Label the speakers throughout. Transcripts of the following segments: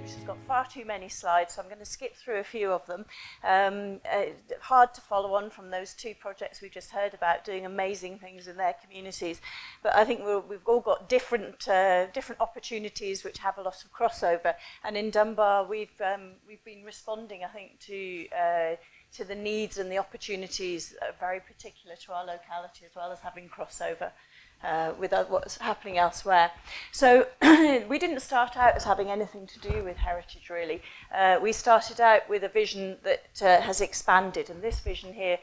Speaker 1: which has got far too many slides, so I'm going to skip through a few of them. Hard to follow on from those two projects we just heard about, doing amazing things in their communities. But I think we've all got different opportunities which have a lot of crossover. And in Dunbar, we've been responding, I think, to the needs and the opportunities that are very particular to our locality, as well as having crossover with what's happening elsewhere. So we didn't start out as having anything to do with heritage, really. We started out with a vision that has expanded, and this vision here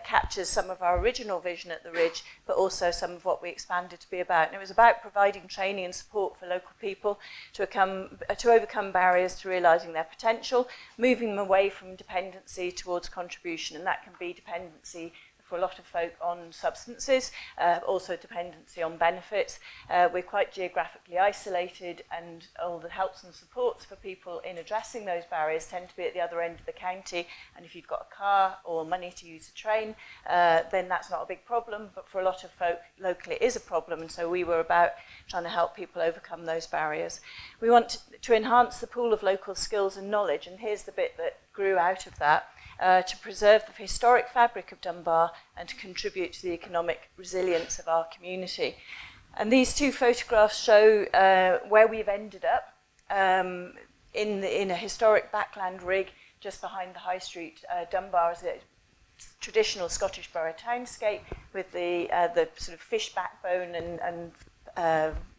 Speaker 1: captures some of our original vision at the Ridge, but also some of what we expanded to be about. And it was about providing training and support for local people to overcome barriers to realising their potential, moving them away from dependency towards contribution, and that can be dependency for a lot of folk on substances, also dependency on benefits. We're quite geographically isolated, and all the helps and supports for people in addressing those barriers tend to be at the other end of the county, and if you've got a car or money to use a train, then that's not a big problem, but for a lot of folk locally it is a problem, and so we were about trying to help people overcome those barriers. We want to enhance the pool of local skills and knowledge, and here's the bit that grew out of that. To preserve the historic fabric of Dunbar and to contribute to the economic resilience of our community. And these two photographs show where we've ended up in a historic backland rig just behind the High Street. Dunbar is a traditional Scottish borough townscape with the sort of fish backbone and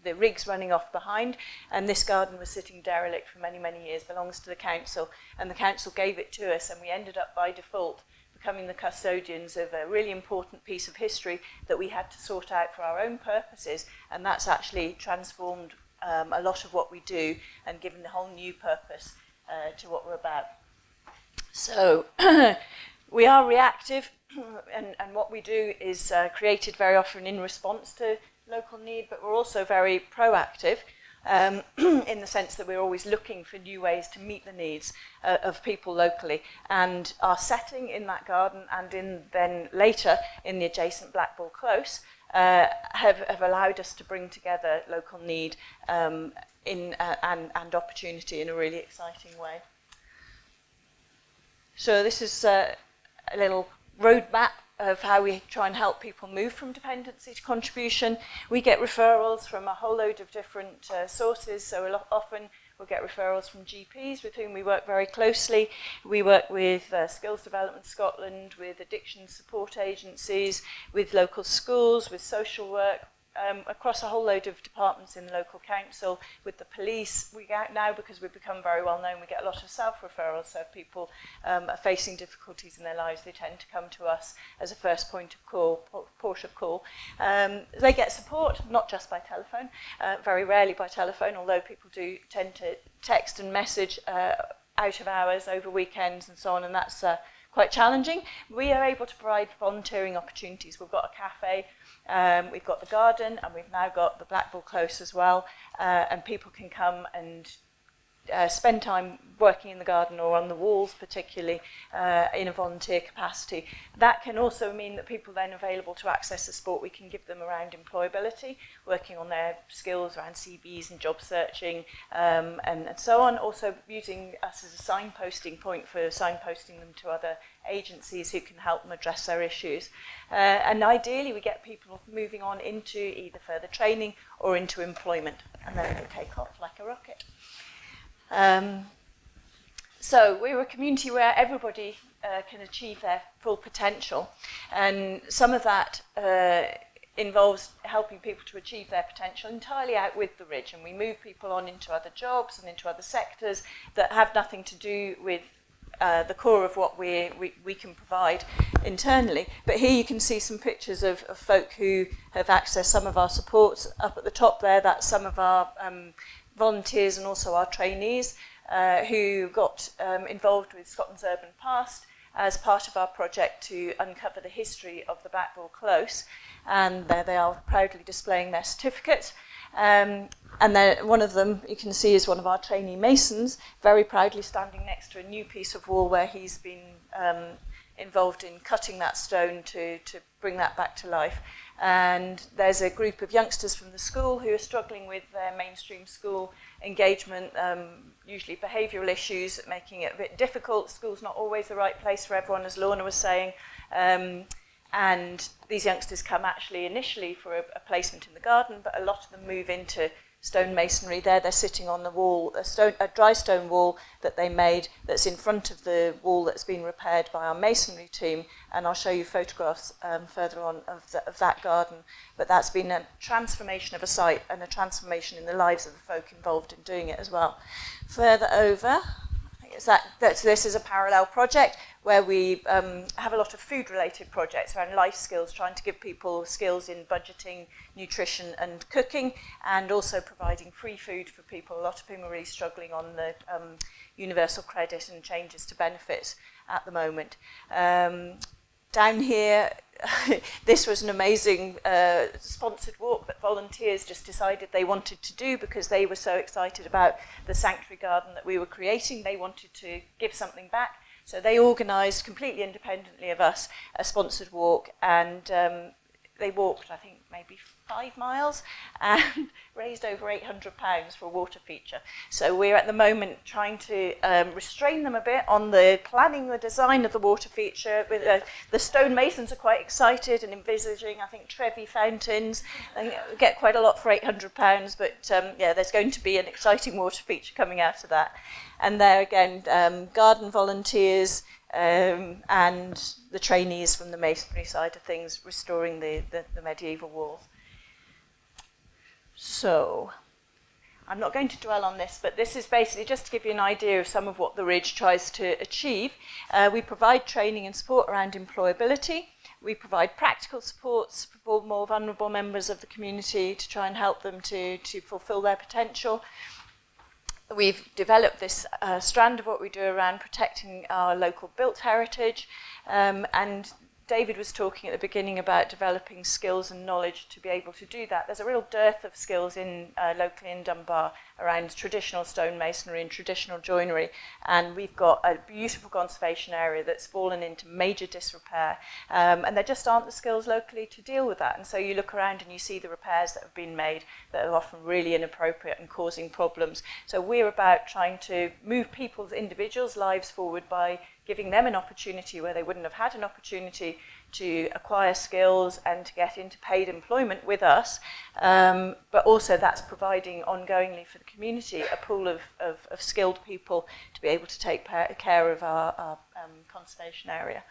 Speaker 1: the rigs running off behind, and this garden was sitting derelict for many, many years, belongs to the council, and the council gave it to us, and we ended up by default becoming the custodians of a really important piece of history that we had to sort out for our own purposes, and that's actually transformed a lot of what we do and given a whole new purpose to what we're about. So we are reactive, and what we do is created very often in response to local need, but we're also very proactive in the sense that we're always looking for new ways to meet the needs of people locally. And our setting in that garden and then later in the adjacent Blackball Close have allowed us to bring together local need and opportunity in a really exciting way. So this is a little roadmap of how we try and help people move from dependency to contribution. We get referrals from a whole load of different sources, so often we'll get referrals from GPs with whom we work very closely. We work with Skills Development Scotland, with addiction support agencies, with local schools, with social work, across a whole load of departments in the local council, with the police. We get now, because we've become very well known, we get a lot of self-referrals, so if people are facing difficulties in their lives, they tend to come to us as a first port of call. They get support, not just by telephone, very rarely by telephone, although people do tend to text and message out of hours, over weekends and so on, and that's quite challenging. We are able to provide volunteering opportunities. We've got a cafe, we've got the garden, and we've now got the Blackball Close as well, and people can come and spend time working in the garden or on the walls, particularly in a volunteer capacity. That can also mean that people then available to access the support we can give them around employability, working on their skills around CVs and job searching, and so on. Also using us as a signposting point for signposting them to other agencies who can help them address their issues. And ideally we get people moving on into either further training or into employment, and then they take off like a rocket. So we're a community where everybody can achieve their full potential, and some of that involves helping people to achieve their potential entirely out with the Ridge, and we move people on into other jobs and into other sectors that have nothing to do with the core of what we can provide internally. But here you can see some pictures of folk who have accessed some of our supports. Up at the top there, that's some of our volunteers and also our trainees who got involved with Scotland's Urban Past as part of our project to uncover the history of the Blackball Close, and there they are proudly displaying their certificate. And then one of them you can see is one of our trainee masons, very proudly standing next to a new piece of wall where he's been involved in cutting that stone to bring that back to life. And there's a group of youngsters from the school who are struggling with their mainstream school engagement, usually behavioural issues, making it a bit difficult. School's not always the right place for everyone, as Lorna was saying. And these youngsters come actually initially for a placement in the garden, but a lot of them move into stone masonry. They're sitting on the wall, a dry stone wall that they made that's in front of the wall that's been repaired by our masonry team, and I'll show you photographs further on of that garden. But that's been a transformation of a site and a transformation in the lives of the folk involved in doing it as well. Further over, this is a parallel project where we have a lot of food-related projects around life skills, trying to give people skills in budgeting, nutrition and cooking, and also providing free food for people, a lot of whom are really struggling on the universal credit and changes to benefits at the moment. Down here, this was an amazing sponsored walk that volunteers just decided they wanted to do because they were so excited about the sanctuary garden that we were creating. They wanted to give something back. So they organised, completely independently of us, a sponsored walk, and they walked, I think, maybe 5 miles and raised over £800 for a water feature. So we're at the moment trying to restrain them a bit on the planning, the design of the water feature. The stonemasons are quite excited and envisaging, I think, Trevi fountains. They get quite a lot for £800, but yeah, there's going to be an exciting water feature coming out of that. And there again, garden volunteers and the trainees from the masonry side of things, restoring the medieval walls. So, I'm not going to dwell on this, but this is basically just to give you an idea of some of what the Ridge tries to achieve. We provide training and support around employability. We provide practical supports for more vulnerable members of the community to try and help them to fulfil their potential. We've developed this strand of what we do around protecting our local built heritage, and David was talking at the beginning about developing skills and knowledge to be able to do that. There's a real dearth of skills locally in Dunbar around traditional stonemasonry and traditional joinery, and we've got a beautiful conservation area that's fallen into major disrepair, and there just aren't the skills locally to deal with that. And so you look around and you see the repairs that have been made that are often really inappropriate and causing problems. So we're about trying to move people's individuals' lives forward by giving them an opportunity where they wouldn't have had an opportunity to acquire skills and to get into paid employment with us, but also that's providing ongoingly for the community a pool of skilled people to be able to take care of our conservation area.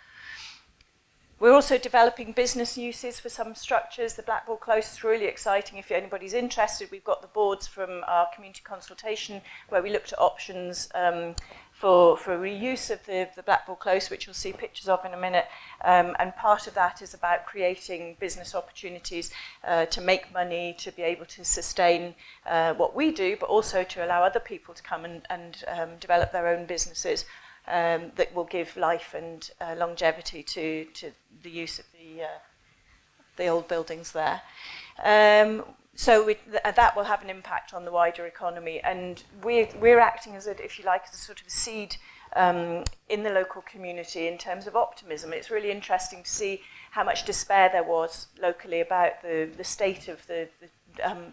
Speaker 1: We're also developing business uses for some structures. The Blackball Close is really exciting. If anybody's interested, we've got the boards from our community consultation where we looked at options for reuse of the Blackball Close, which you'll see pictures of in a minute. And part of that is about creating business opportunities to make money, to be able to sustain what we do, but also to allow other people to come and develop their own businesses that will give life and longevity to the use of the old buildings there. So that will have an impact on the wider economy, and we're acting as if you like, as a sort of seed in the local community in terms of optimism. It's really interesting to see how much despair there was locally about the state of the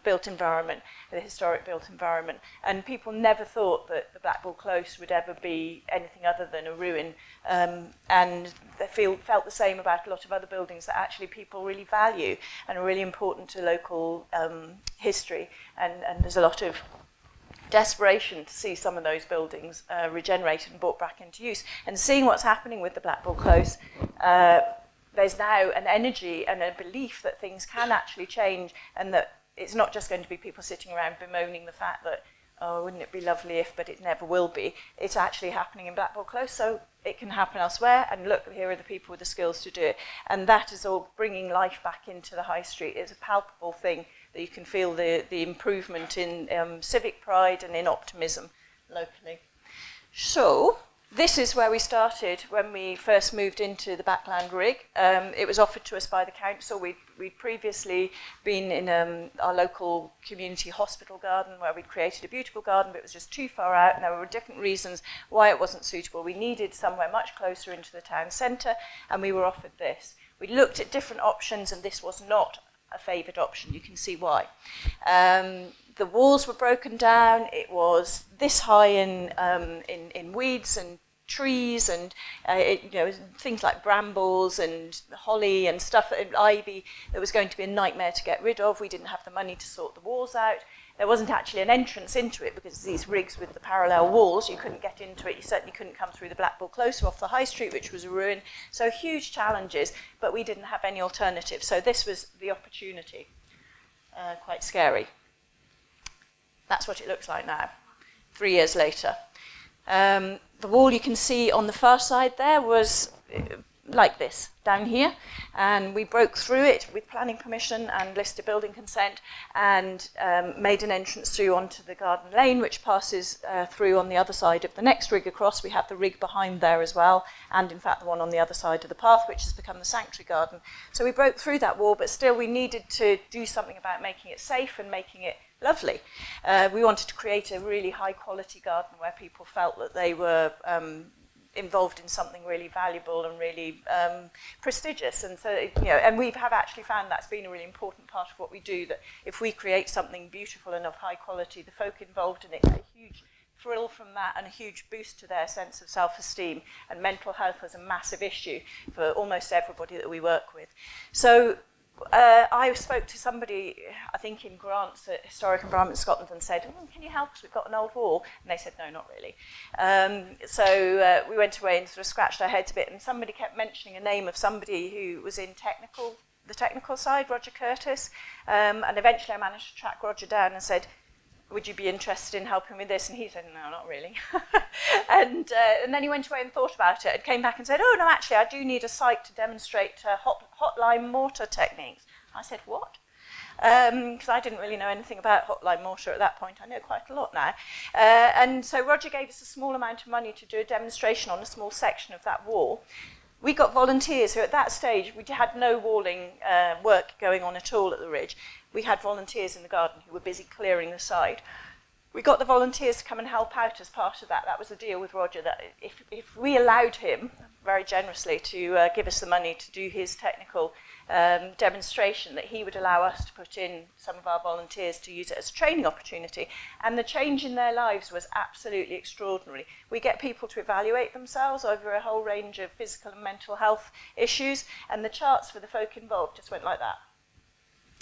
Speaker 1: built environment, the historic built environment, and people never thought that the Blackball Close would ever be anything other than a ruin, and they felt the same about a lot of other buildings that actually people really value and are really important to local history, and there's a lot of desperation to see some of those buildings regenerated and brought back into use. And seeing what's happening with the Blackball Close, there's now an energy and a belief that things can actually change, and that it's not just going to be people sitting around bemoaning the fact that, oh, wouldn't it be lovely if, but it never will be. It's actually happening in Blackball Close, so it can happen elsewhere, and look, here are the people with the skills to do it. And that is all bringing life back into the high street. It's a palpable thing that you can feel the improvement in civic pride and in optimism locally. So, This is where we started when we first moved into the Backland rig. It was when we first moved into the Backland rig. It was offered to us by the council. We'd previously been in our local community hospital garden where we'd created a beautiful garden, but it was just too far out, and there were different reasons why it wasn't suitable. We needed somewhere much closer into the town centre, and we were offered this. We looked at different options, and this was not a favoured option. You can see why. The walls were broken down. It was this high in weeds and trees and things like brambles and holly and stuff, and ivy that was going to be a nightmare to get rid of. We didn't have the money to sort the walls out. There wasn't actually an entrance into it because these rigs with the parallel walls, you couldn't get into it. You certainly couldn't come through the Blackpool Close or off the High Street, which was a ruin. So huge challenges, but we didn't have any alternative. So this was the opportunity. Quite scary. That's what it looks like now, 3 years later. The wall you can see on the far side there was like this, down here, and we broke through it with planning permission and listed building consent and made an entrance through onto the garden lane, which passes through on the other side of the next rig across. We have the rig behind there as well, and in fact the one on the other side of the path, which has become the sanctuary garden. So we broke through that wall, but still we needed to do something about making it safe and making it lovely. We wanted to create a really high quality garden where people felt that they were involved in something really valuable and really prestigious. And so, and we have actually found that's been a really important part of what we do, that if we create something beautiful and of high quality, the folk involved in it get a huge thrill from that and a huge boost to their sense of self-esteem. And mental health is a massive issue for almost everybody that we work with. So I spoke to somebody, I think in grants at Historic Environment Scotland, and said, can you help us? We've got an old wall. And they said, no, not really. So we went away and sort of scratched our heads a bit, and somebody kept mentioning a name of somebody who was in the technical side, Roger Curtis, and eventually I managed to track Roger down and said, would you be interested in helping with this? And he said, no, not really. and then he went away and thought about it and came back and said, oh, no, actually, I do need a site to demonstrate hot lime mortar techniques. I said, what? Because I didn't really know anything about hot lime mortar at that point. I know quite a lot now. And so Roger gave us a small amount of money to do a demonstration on a small section of that wall. We got volunteers who at that stage, we had no walling work going on at all at the ridge. We had volunteers in the garden who were busy clearing the side. We got the volunteers to come and help out as part of that. That was the deal with Roger, that if we allowed him, very generously, to give us the money to do his technical demonstration, that he would allow us to put in some of our volunteers to use it as a training opportunity. And the change in their lives was absolutely extraordinary. We get people to evaluate themselves over a whole range of physical and mental health issues, and the charts for the folk involved just went like that.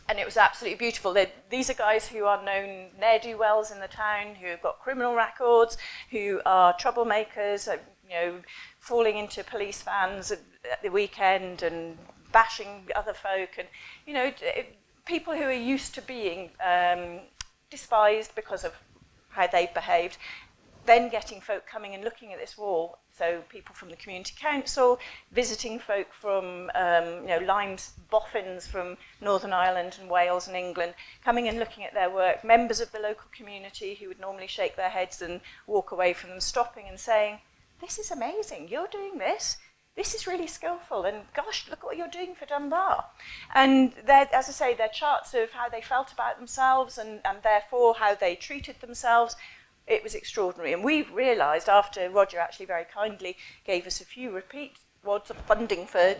Speaker 1: And it was absolutely beautiful. These are guys who are known ne'er-do-wells in the town, who have got criminal records, who are troublemakers, falling into police vans at the weekend and bashing other folk, and people who are used to being despised because of how they've behaved, then getting folk coming and looking at this wall. So people from the community council, visiting folk from limes, boffins from Northern Ireland and Wales and England, coming and looking at their work, members of the local community who would normally shake their heads and walk away from them, stopping and saying, this is amazing, you're doing this. This is really skillful, and gosh, look what you're doing for Dunbar. And as I say, their charts of how they felt about themselves and therefore how they treated themselves, it was extraordinary. And we realised, after Roger actually very kindly gave us a few repeat wads of funding for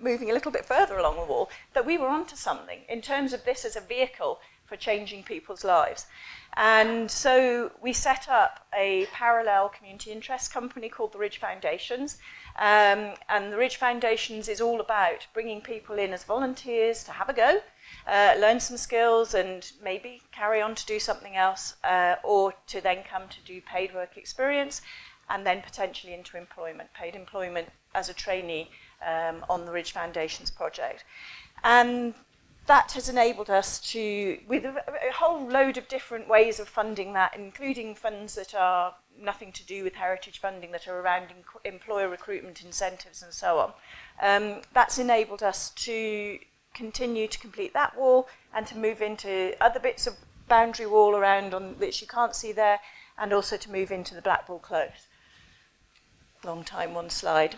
Speaker 1: moving a little bit further along the wall, that we were onto something in terms of this as a vehicle for changing people's lives. And so we set up a parallel community interest company called the Ridge Foundations. And the Ridge Foundations is all about bringing people in as volunteers to have a go, learn some skills and maybe carry on to do something else, or to then come to do paid work experience and then potentially into employment, paid employment as a trainee on the Ridge Foundations project. And that has enabled us to, with a whole load of different ways of funding that, including funds that are nothing to do with heritage funding, that are around employer recruitment incentives and so on. That's enabled us to continue to complete that wall and to move into other bits of boundary wall around on which you can't see there, and also to move into the Blackpool Close. long time, one slide.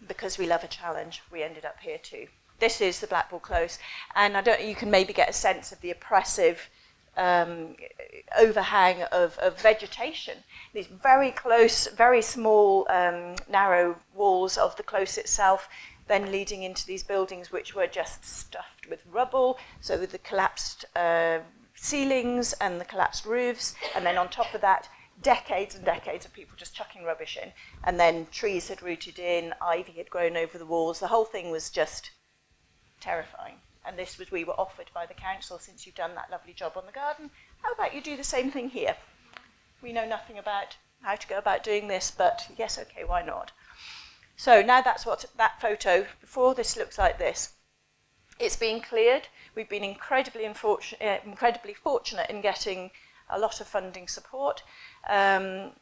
Speaker 1: Because we love a challenge, we ended up here too. This is the Blackpool Close, and you can maybe get a sense of the oppressive overhang of vegetation. These very close, very small, narrow walls of the close itself, then leading into these buildings which were just stuffed with rubble, so with the collapsed ceilings and the collapsed roofs, and then on top of that, decades and decades of people just chucking rubbish in, and then trees had rooted in, ivy had grown over the walls. The whole thing was just terrifying. And this was, we were offered by the council, since you've done that lovely job on the garden, how about you do the same thing here? We know nothing about how to go about doing this, but yes, okay, why not? So now that's what that photo before this looks like this. It's been cleared. We've been incredibly fortunate in getting a lot of funding support, and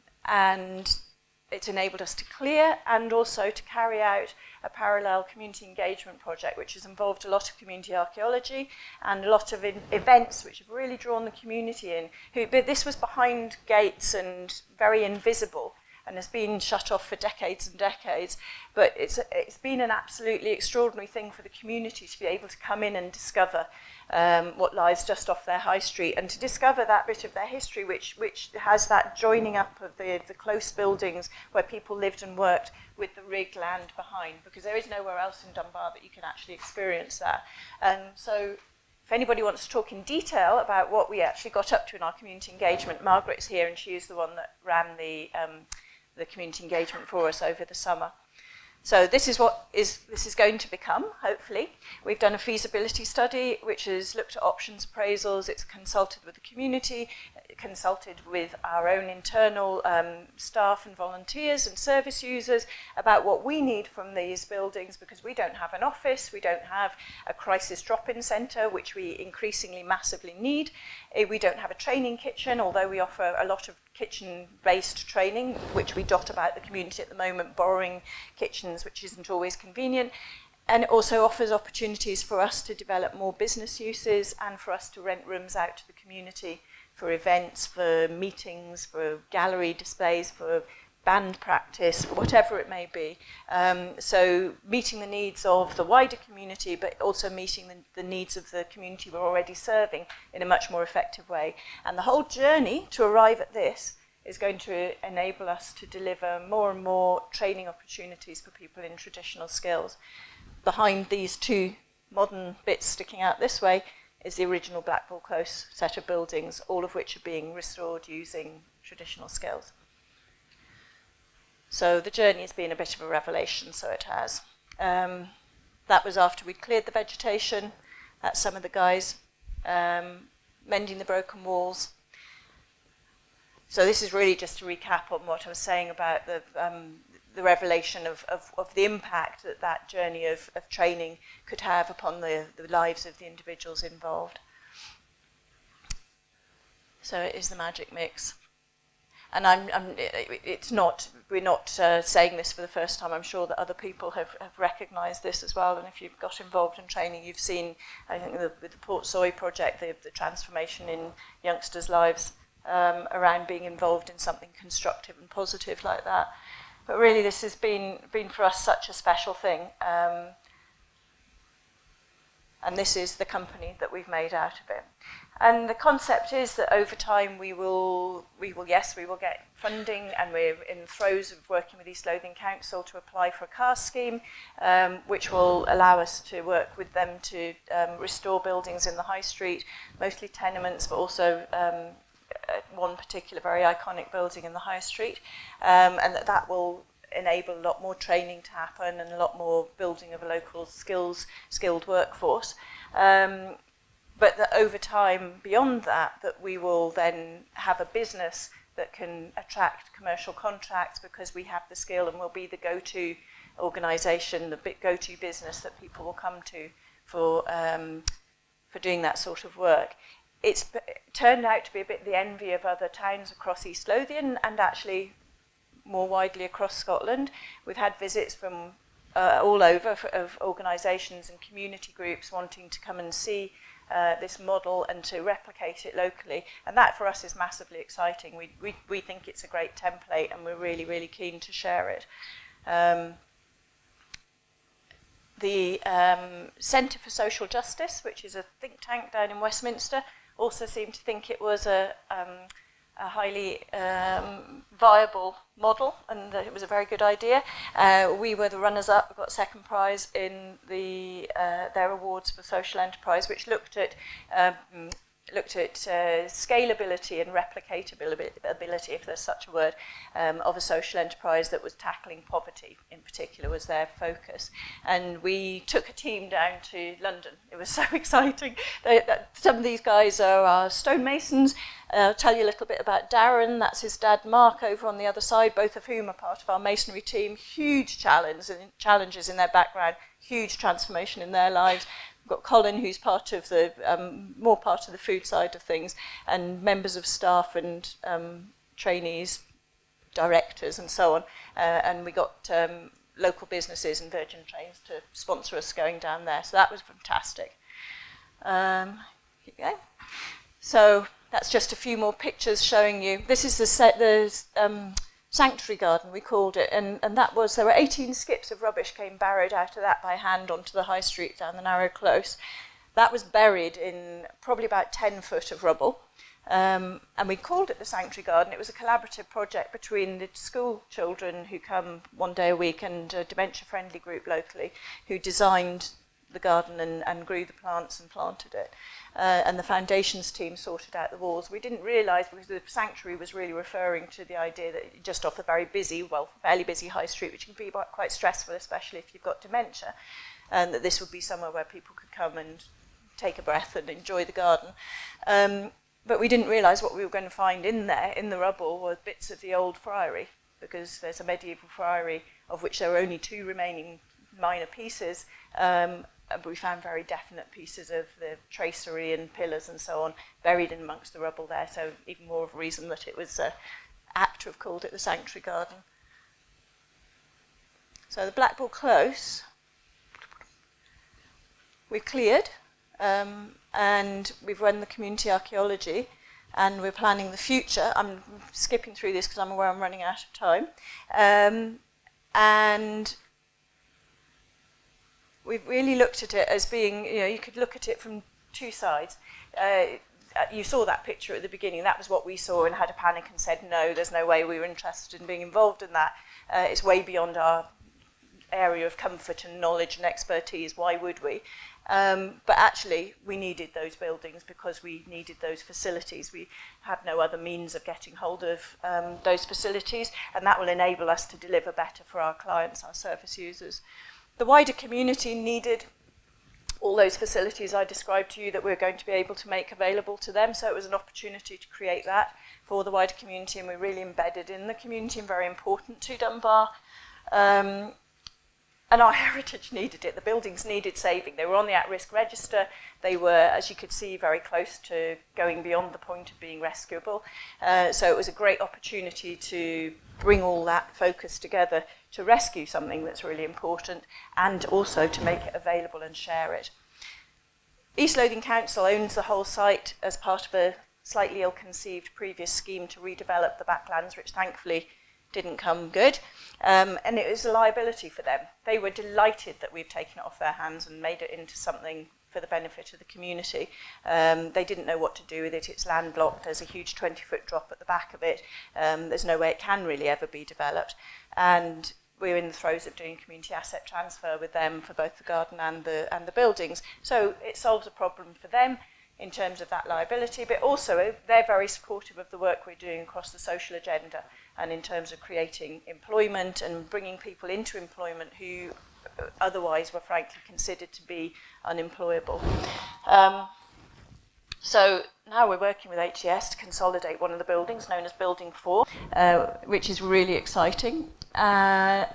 Speaker 1: it's enabled us to clear and also to carry out a parallel community engagement project, which has involved a lot of community archaeology and a lot of events which have really drawn the community in. But this was behind gates and very invisible, and has been shut off for decades and decades. But it's been an absolutely extraordinary thing for the community to be able to come in and discover what lies just off their high street, and to discover that bit of their history which has that joining up of the close buildings where people lived and worked with the rigged land behind, because there is nowhere else in Dunbar that you can actually experience that. And so if anybody wants to talk in detail about what we actually got up to in our community engagement, Margaret's here, and she is the one that ran the community engagement for us over the summer. So this is what this is going to become, hopefully. We've done a feasibility study, which has looked at options appraisals. It's consulted with the community, consulted with our own internal staff and volunteers and service users about what we need from these buildings, because we don't have an office, we don't have a crisis drop-in centre, which we increasingly massively need. We don't have a training kitchen, although we offer a lot of kitchen-based training, which we dot about the community at the moment, borrowing kitchens, which isn't always convenient. And it also offers opportunities for us to develop more business uses and for us to rent rooms out to the community for events, for meetings, for gallery displays, for band practice, whatever it may be. So meeting the needs of the wider community, but also meeting the needs of the community we're already serving in a much more effective way. And the whole journey to arrive at this is going to enable us to deliver more and more training opportunities for people in traditional skills. Behind these two modern bits sticking out this way is the original Blackpool Close set of buildings, all of which are being restored using traditional skills. So the journey has been a bit of a revelation, so it has. That was after we'd cleared the vegetation. That's some of the guys mending the broken walls. So this is really just to recap on what I was saying about the revelation of the impact that journey of training could have upon the lives of the individuals involved. So it is the magic mix. And we're not saying this for the first time. I'm sure that other people have recognised this as well. And if you've got involved in training, you've seen, I think, with the Port Soy project, the transformation in youngsters' lives around being involved in something constructive and positive like that. But really, this has been for us such a special thing. And this is the company that we've made out of it. And the concept is that over time we will get funding, and we're in the throes of working with East Lothian Council to apply for a CAST scheme, which will allow us to work with them to restore buildings in the high street, mostly tenements, but also one particular very iconic building in the high street, and that will enable a lot more training to happen and a lot more building of a local skilled workforce. But that over time, beyond that we will then have a business that can attract commercial contracts, because we have the skill and will be the go-to organisation, the go-to business that people will come to for doing that sort of work. It's turned out to be a bit the envy of other towns across East Lothian, and actually more widely across Scotland. We've had visits from all over of organisations and community groups wanting to come and see this model and to replicate it locally. And that for us is massively exciting. We think it's a great template and we're really, really keen to share it. The Centre for Social Justice, which is a think tank down in Westminster, also seemed to think it was a highly viable model and that it was a very good idea. We were the runners-up, we got second prize in their awards for social enterprise, which looked at scalability and replicatability, if there's such a word, of a social enterprise that was tackling poverty in particular was their focus. And we took a team down to London. It was so exciting. Some of these guys are our stonemasons. I'll tell you a little bit about Darren. That's his dad Mark over on the other side, both of whom are part of our masonry team. Huge challenges in their background, huge transformation in their lives. We've got Colin, who's part of the more part of the food side of things, and members of staff and trainees, directors, and so on. And we got local businesses and Virgin Trains to sponsor us going down there. So that was fantastic. Keep going. So that's just a few more pictures showing you. This is the sanctuary garden, we called it, and that was, there were 18 skips of rubbish came barrowed out of that by hand onto the high street down the narrow close. That was buried in probably about 10 foot of rubble, and we called it the sanctuary garden. It was a collaborative project between the school children who come one day a week and a dementia-friendly group locally who designed the garden and grew the plants and planted it. And the foundations team sorted out the walls. We didn't realise, because the sanctuary was really referring to the idea that just off a very busy, well, fairly busy high street, which can be quite stressful, especially if you've got dementia, and that this would be somewhere where people could come and take a breath and enjoy the garden. But we didn't realise what we were going to find in there, in the rubble, were bits of the old friary, because there's a medieval friary of which there were only 2 remaining minor pieces, but we found very definite pieces of the tracery and pillars and so on buried in amongst the rubble there, so even more of a reason that it was apt to have called it the sanctuary garden. So the Blackpool Close, we've cleared, and we've run the community archaeology, and we're planning the future. I'm skipping through this because I'm aware I'm running out of time. And we've really looked at it as being, you could look at it from 2 sides. You saw that picture at the beginning. That was what we saw and had a panic and said, no, there's no way we were interested in being involved in that. It's way beyond our area of comfort and knowledge and expertise. Why would we? But actually, we needed those buildings because we needed those facilities. We had no other means of getting hold of those facilities, and that will enable us to deliver better for our clients, our service users. The wider community needed all those facilities I described to you that we're going to be able to make available to them, so it was an opportunity to create that for the wider community, and we're really embedded in the community and very important to Dunbar. And our heritage needed it. The buildings needed saving. They were on the at-risk register. They were, as you could see, very close to going beyond the point of being rescuable. So it was a great opportunity to bring all that focus together to rescue something that's really important and also to make it available and share it. East Lothian Council owns the whole site as part of a slightly ill-conceived previous scheme to redevelop the backlands, which thankfully didn't come good, and it was a liability for them. They were delighted that we've taken it off their hands and made it into something for the benefit of the community. They didn't know what to do with it. It's landlocked. There's a huge 20-foot drop at the back of it. There's no way it can really ever be developed. And we're in the throes of doing community asset transfer with them for both the garden and the buildings. So it solves a problem for them in terms of that liability, but also they're very supportive of the work we're doing across the social agenda and in terms of creating employment and bringing people into employment who otherwise were frankly considered to be unemployable. So now we're working with HES to consolidate one of the buildings known as Building 4, which is really exciting,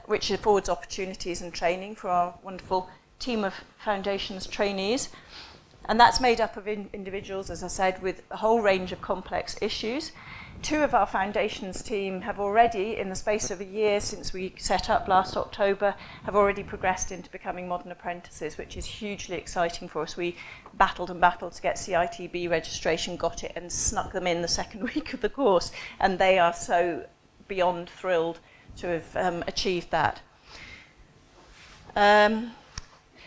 Speaker 1: which affords opportunities and training for our wonderful team of foundations trainees. And that's made up of individuals, as I said, with a whole range of complex issues. 2 of our foundations team have already, in the space of a year since we set up last October, have already progressed into becoming modern apprentices, which is hugely exciting for us. We battled and battled to get CITB registration, got it, and snuck them in the second week of the course. And they are so beyond thrilled to have achieved that.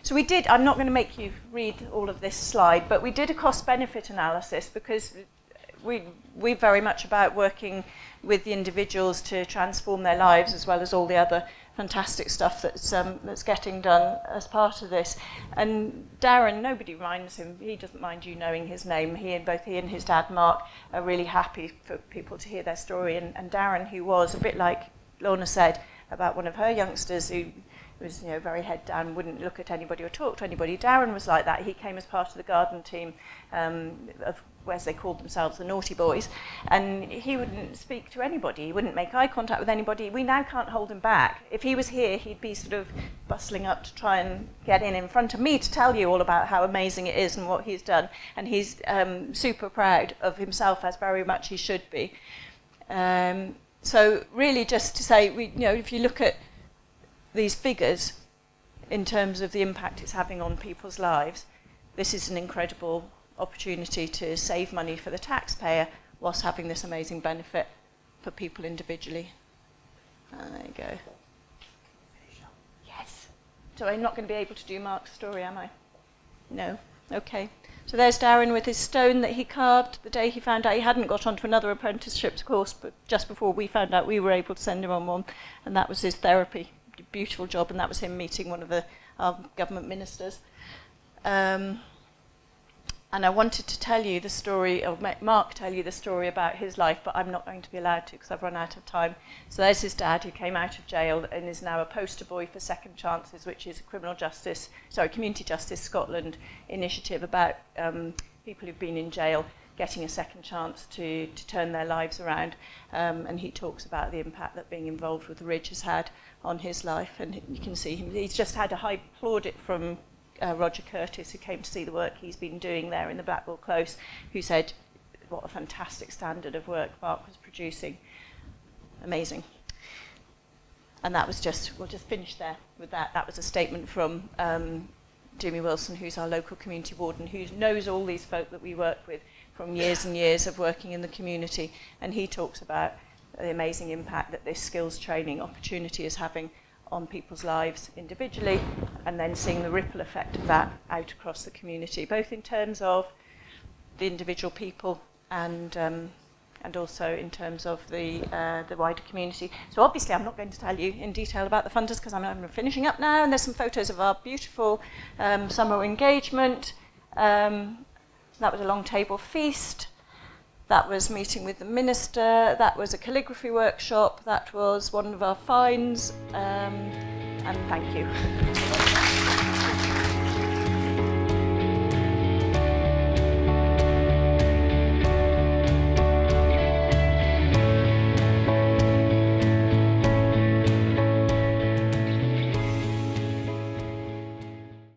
Speaker 1: So we did, I'm not going to make you read all of this slide, but we did a cost-benefit analysis because we're very much about working with the individuals to transform their lives, as well as all the other fantastic stuff that's getting done as part of this. And Darren, nobody minds him. He doesn't mind you knowing his name. Both he and his dad, Mark, are really happy for people to hear their story. And Darren, who was a bit like Lorna said about one of her youngsters who was, very head down, wouldn't look at anybody or talk to anybody. Darren was like that. He came as part of the garden team of, as they called themselves, the Naughty Boys, and he wouldn't speak to anybody. He wouldn't make eye contact with anybody. We now can't hold him back. If he was here, he'd be sort of bustling up to try and get in front of me to tell you all about how amazing it is and what he's done. And he's super proud of himself, as very much he should be. So really just to say, if you look at these figures in terms of the impact it's having on people's lives, this is an incredible opportunity to save money for the taxpayer whilst having this amazing benefit for people individually. There you go. Yes. So I'm not going to be able to do Mark's story, am I? No. Okay. So there's Darren with his stone that he carved the day he found out he hadn't got onto another apprenticeship course, but just before we found out we were able to send him on one, and that was his therapy. Beautiful job, and that was him meeting one of our government ministers. And I wanted to tell you the story, or make Mark tell you the story about his life, but I'm not going to be allowed to because I've run out of time. So there's his dad, who came out of jail and is now a poster boy for Second Chances, which is a Community Justice Scotland initiative about people who've been in jail getting a second chance to turn their lives around. And he talks about the impact that being involved with the Ridge has had on his life. And you can see him. He's just had a high plaudit from Roger Curtis, who came to see the work he's been doing there in the Blackwall Close, who said what a fantastic standard of work Mark was producing. Amazing. And that was we'll just finish there with that. That was a statement from Jimmy Wilson, who's our local community warden, who knows all these folk that we work with from years and years of working in the community. And he talks about the amazing impact that this skills training opportunity is having on people's lives individually, and then seeing the ripple effect of that out across the community, both in terms of the individual people and also in terms of the wider community. So obviously I'm not going to tell you in detail about the funders because I'm finishing up now, and there's some photos of our beautiful summer engagement. That was a long table feast. That was meeting with the minister. That was a calligraphy workshop. That was one of our finds. And thank you.